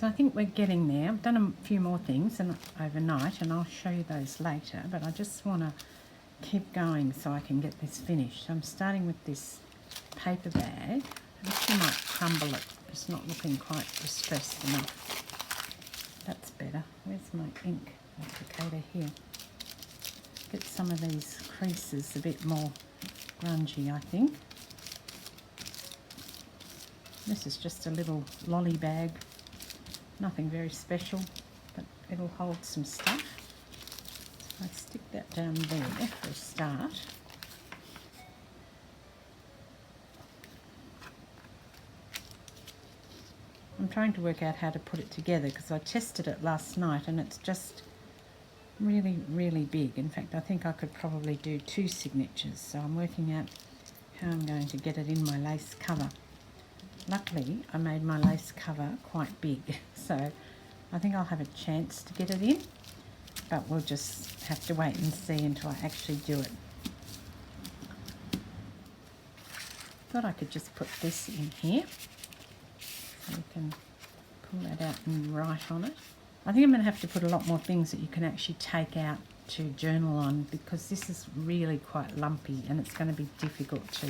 So I think we're getting there. I've done a few more things overnight, and I'll show you those later, but I just want to keep going so I can get this finished. So I'm starting with this paper bag. I think you might crumble it. It's not looking quite distressed enough. That's better. Where's my ink applicator? Here. Get some of these creases a bit more grungy, I think. This is just a little lolly bag. Nothing very special, but it'll hold some stuff. So I stick that down there for a start. I'm trying to work out how to put it together because I tested it last night and it's just really, really big. In fact, I think I could probably do 2 signatures. So I'm working out how I'm going to get it in my lace cover. Luckily, I made my lace cover quite big, so I think I'll have a chance to get it in, but we'll just have to wait and see until I actually do it. Thought I could just put this in here, so you can pull that out and write on it. I think I'm going to have to put a lot more things that you can actually take out to journal on, because this is really quite lumpy and it's going to be difficult to,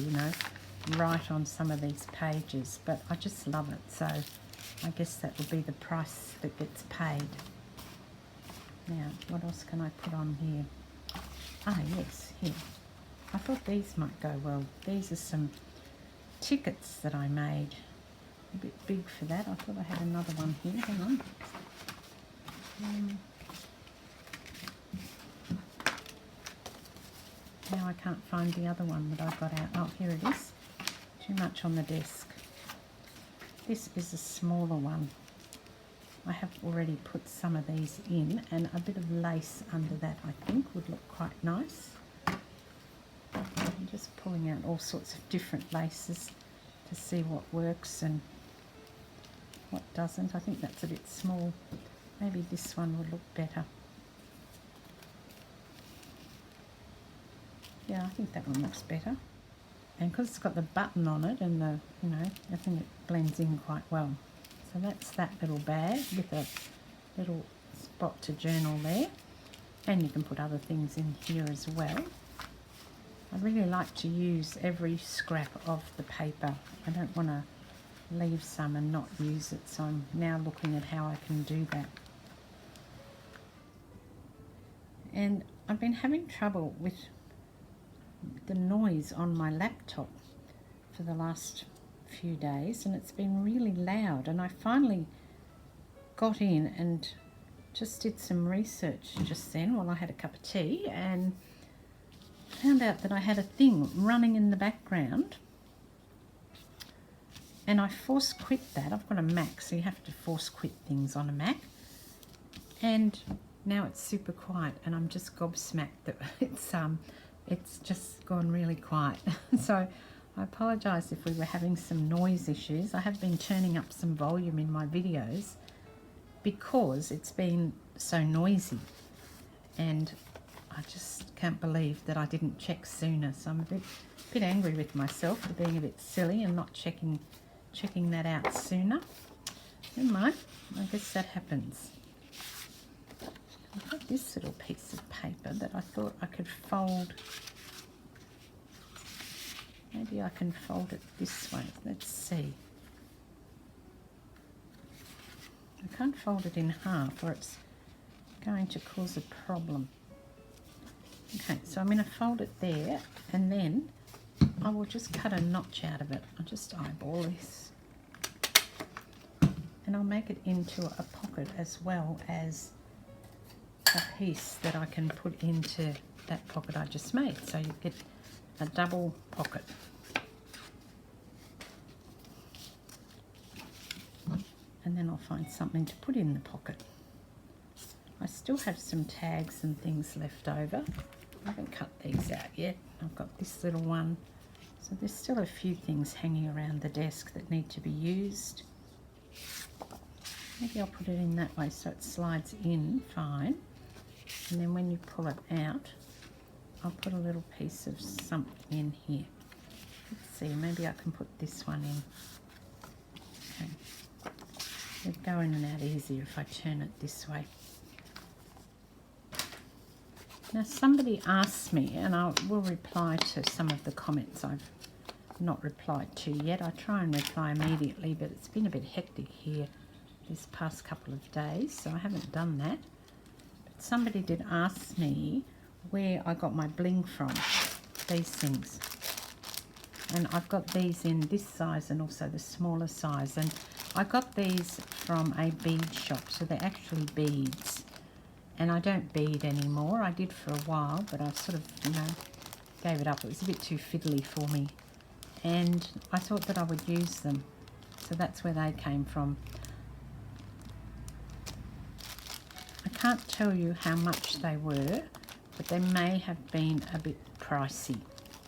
write on some of these pages, but I just love it, so I guess that will be the price that gets paid. Now, what else can I put on here? Ah, yes, here. I thought these might go well. These are some tickets that I made. A bit big for that. I thought I had another one here. Hang on. Now I can't find the other one that I got out. Oh, here it is. Too much on the desk. This is a smaller one. I have already put some of these in, and a bit of lace under that I think would look quite nice. I'm just pulling out all sorts of different laces to see what works and what doesn't. I think that's a bit small. Maybe this one would look better. Yeah, I think that one looks better. And because it's got the button on it and the, I think it blends in quite well. So that's that little bag with a little spot to journal there. And you can put other things in here as well. I really like to use every scrap of the paper. I don't want to leave some and not use it, so I'm now looking at how I can do that. And I've been having trouble with the noise on my laptop for the last few days, and it's been really loud, and I finally got in and just did some research just then while I had a cup of tea, and found out that I had a thing running in the background, and I force quit that. I've got a Mac, so you have to force quit things on a Mac, and now it's super quiet, and I'm just gobsmacked that it's just gone really quiet. So I apologise if we were having some noise issues. I have been turning up some volume in my videos because it's been so noisy, and I just can't believe that I didn't check sooner. So I'm a bit angry with myself for being a bit silly and not checking that out sooner. Never mind, I guess that happens. I've got this little piece of paper that I thought I could fold. Maybe I can fold it this way. Let's see. I can't fold it in half or it's going to cause a problem. Okay, so I'm going to fold it there, and then I will just cut a notch out of it. I'll just eyeball this. And I'll make it into a pocket as well as a piece that I can put into that pocket I just made. So you get a double pocket. And then I'll find something to put in the pocket. I still have some tags and things left over. I haven't cut these out yet. I've got this little one. So there's still a few things hanging around the desk that need to be used. Maybe I'll put it in that way so it slides in fine. And then when you pull it out, I'll put a little piece of something in here. Let's see, maybe I can put this one in. Okay. It'd go in and out easier if I turn it this way. Now somebody asked me, and I will reply to some of the comments I've not replied to yet. I try and reply immediately, but it's been a bit hectic here this past couple of days, so I haven't done that. But somebody did ask me where I got my bling from, these things. And I've got these in this size and also the smaller size, and I got these from a bead shop, so they're actually beads. And I don't bead anymore. I did for a while, but I sort of, you know, gave it up. It was a bit too fiddly for me. And I thought that I would use them. So that's where they came from. I can't tell you how much they were, but they may have been a bit pricey.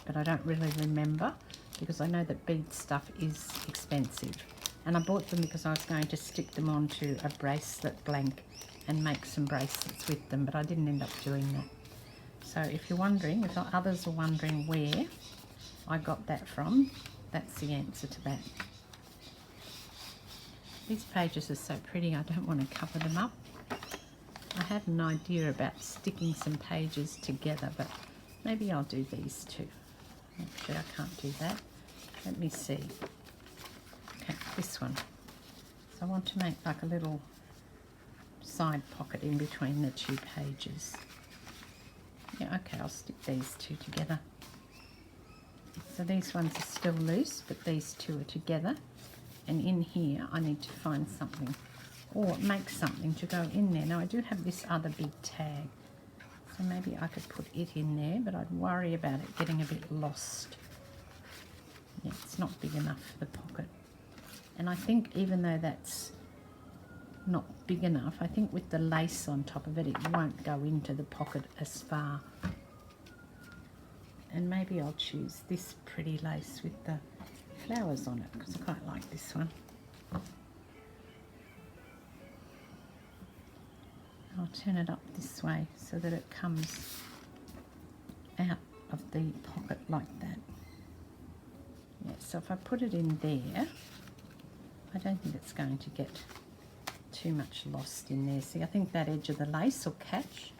But I don't really remember, because I know that bead stuff is expensive. And I bought them because I was going to stick them onto a bracelet blank and make some bracelets with them, but I didn't end up doing that. So if you're wondering, if others are wondering where I got that from, that's the answer to that. These pages are so pretty, I don't want to cover them up. I had an idea about sticking some pages together, but maybe I'll do these two. Actually, I can't do that. Let me see. Okay, this one. So I want to make like a little side pocket in between the two pages. Yeah, okay, I'll stick these two together. So these ones are still loose, but these two are together. And in here, I need to find something, or make something to go in there. Now, I do have this other big tag, so maybe I could put it in there, but I'd worry about it getting a bit lost. Yeah, it's not big enough for the pocket. And I think even though that's not big enough, I think with the lace on top of it, it won't go into the pocket as far. And maybe I'll choose this pretty lace with the flowers on it, because I quite like this one. I'll turn it up this way so that it comes out of the pocket like that. Yeah, so if I put it in there, I don't think it's going to get too much lost in there. See, I think that edge of the lace will catch.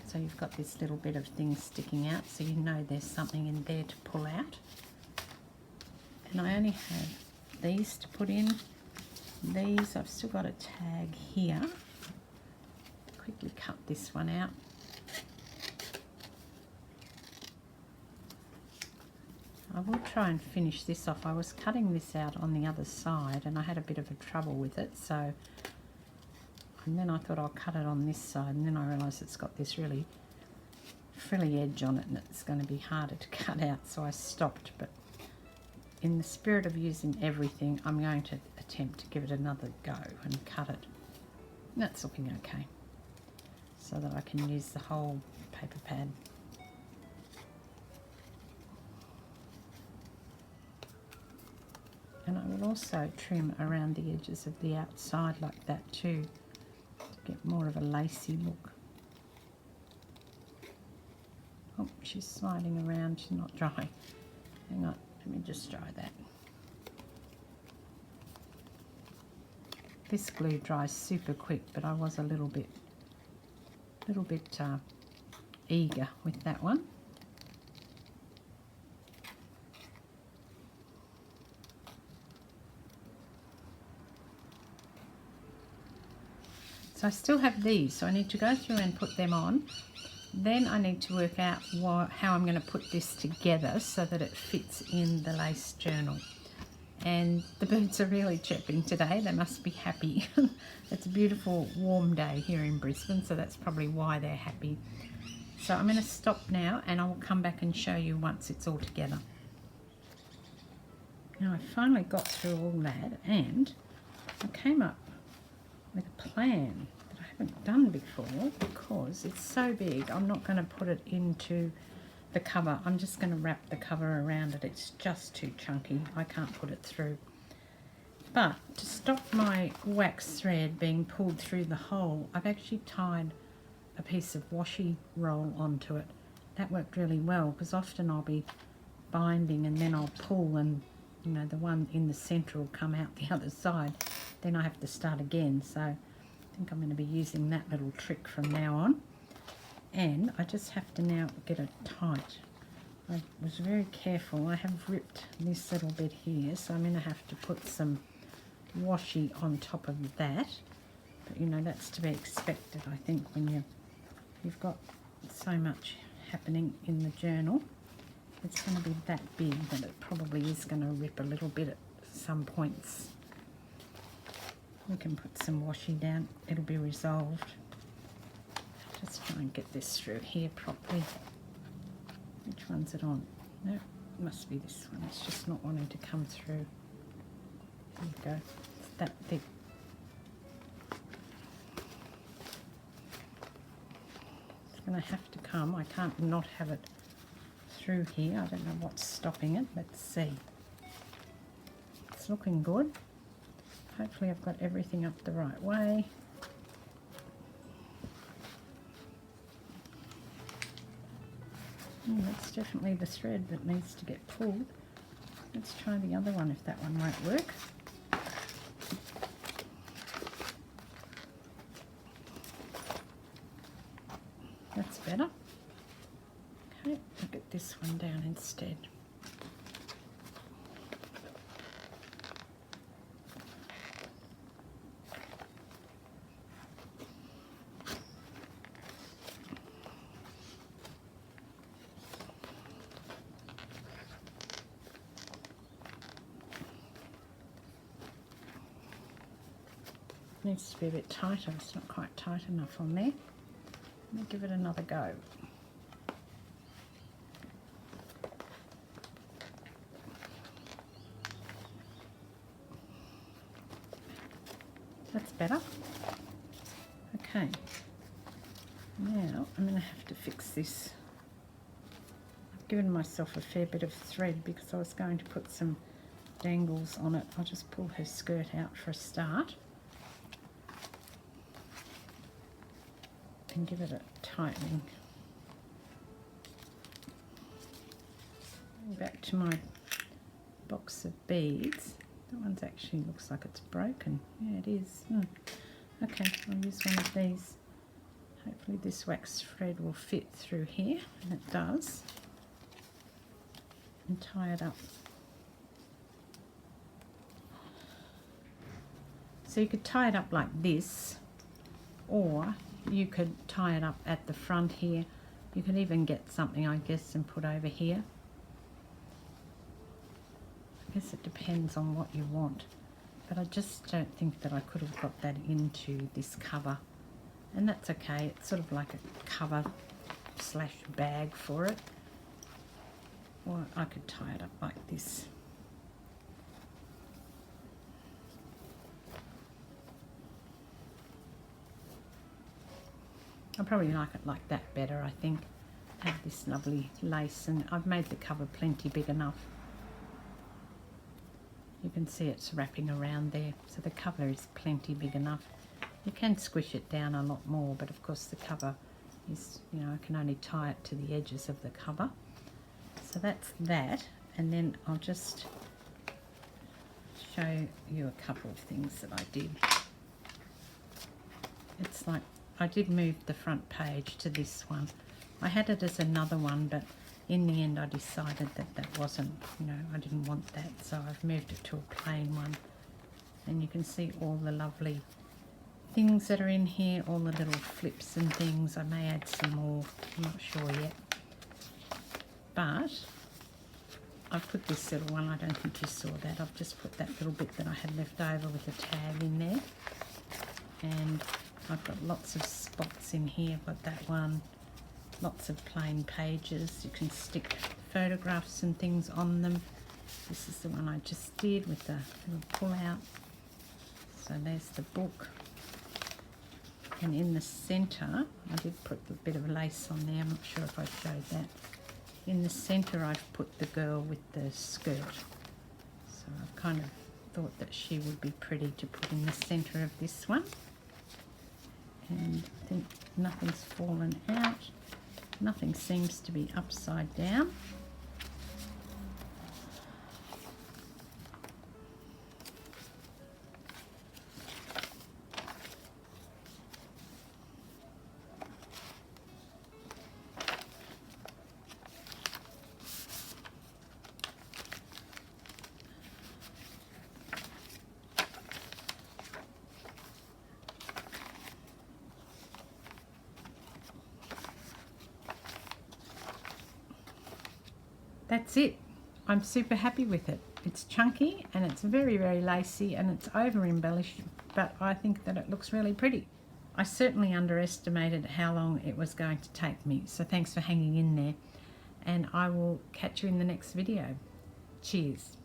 So you've got this little bit of thing sticking out, so you know there's something in there to pull out. And I only have these to put in. These, I've still got a tag here. Quickly cut this one out. I will try and finish this off. I was cutting this out on the other side and I had a bit of a trouble with it, so, and then I thought I'll cut it on this side, and then I realised it's got this really frilly edge on it and it's going to be harder to cut out, so I stopped. But in the spirit of using everything, I'm going to attempt to give it another go and cut it. That's looking okay, so that I can use the whole paper pad. And I will also trim around the edges of the outside like that too, to get more of a lacy look. Oh, she's sliding around, she's not dry. Hang on, let me just dry that. This glue dries super quick, but I was a little bit eager with that one. So I still have these, so I need to go through and put them on. Then I need to work out how I'm going to put this together so that it fits in the lace journal. And the birds are really chirping today. They must be happy. It's a beautiful warm day here in Brisbane, so that's probably why they're happy. So I'm going to stop now and I will come back and show you once it's all together. Now I finally got through all that and I came up with a plan that I haven't done before because it's so big. I'm not going to put it into the cover. I'm just going to wrap the cover around it. It's just too chunky. I can't put it through. But to stop my wax thread being pulled through the hole, I've actually tied a piece of washi roll onto it. That worked really well because often I'll be binding and then I'll pull and you know, the one in the centre will come out the other side. Then I have to start again. So I think I'm going to be using that little trick from now on. And I just have to now get it tight. I was very careful. I have ripped this little bit here, so I'm going to have to put some washi on top of that. But you know, that's to be expected, I think, when you've got so much happening in the journal. It's going to be that big that it probably is going to rip a little bit at some points. We can put some washi down, it'll be resolved. Just try and get this through here properly. Which one's it on? No, it must be this one. It's just not wanting to come through. There you go. It's that thick. It's going to have to come. I can't not have it through here. I don't know what's stopping it. Let's see. It's looking good. Hopefully I've got everything up the right way. That's definitely the thread that needs to get pulled. Let's try the other one if that one won't work. That's better. Okay, I'll get this one down instead. Needs to be a bit tighter. It's not quite tight enough on there. Let me give it another go. That's better. Okay. Now I'm going to have to fix this. I've given myself a fair bit of thread because I was going to put some dangles on it. I'll just pull her skirt out for a start. And give it a tightening. Back to my box of beads. That one's actually looks like it's broken. Yeah, it is. Okay, I'll use one of these. Hopefully this wax thread will fit through here, and it does. And tie it up. So you could tie it up like this, or you could tie it up at the front here. You could even get something, I guess, and put over here. I guess it depends on what you want. But I just don't think that I could have got that into this cover. And that's okay. It's sort of like a cover slash bag for it. Or I could tie it up like this. I probably like it like that better, I think. Have this lovely lace, and I've made the cover plenty big enough. You can see it's wrapping around there, so the cover is plenty big enough. You can squish it down a lot more, but of course the cover is, you know, I can only tie it to the edges of the cover. So that's that, and then I'll just show you a couple of things that I did. It's like, I did move the front page to this one. I had it as another one, but in the end I decided that that wasn't, you know, I didn't want that, so I've moved it to a plain one. And you can see all the lovely things that are in here, all the little flips and things. I may add some more, I'm not sure yet. But I've put this little one, I don't think you saw that. I've just put that little bit that I had left over with a tag in there. And I've got lots of spots in here. I've got that one, lots of plain pages. You can stick photographs and things on them. This is the one I just did with the little pull out. So there's the book. And in the centre, I did put a bit of lace on there. I'm not sure if I showed that. In the centre, I've put the girl with the skirt. So I've kind of thought that she would be pretty to put in the centre of this one. And I think nothing's fallen out. Nothing seems to be upside down. that's it. I'm super happy with it. It's chunky and it's very, very lacy and it's over embellished, but I think that it looks really pretty. I certainly underestimated how long it was going to take me, so thanks for hanging in there, and I will catch you in the next video. Cheers.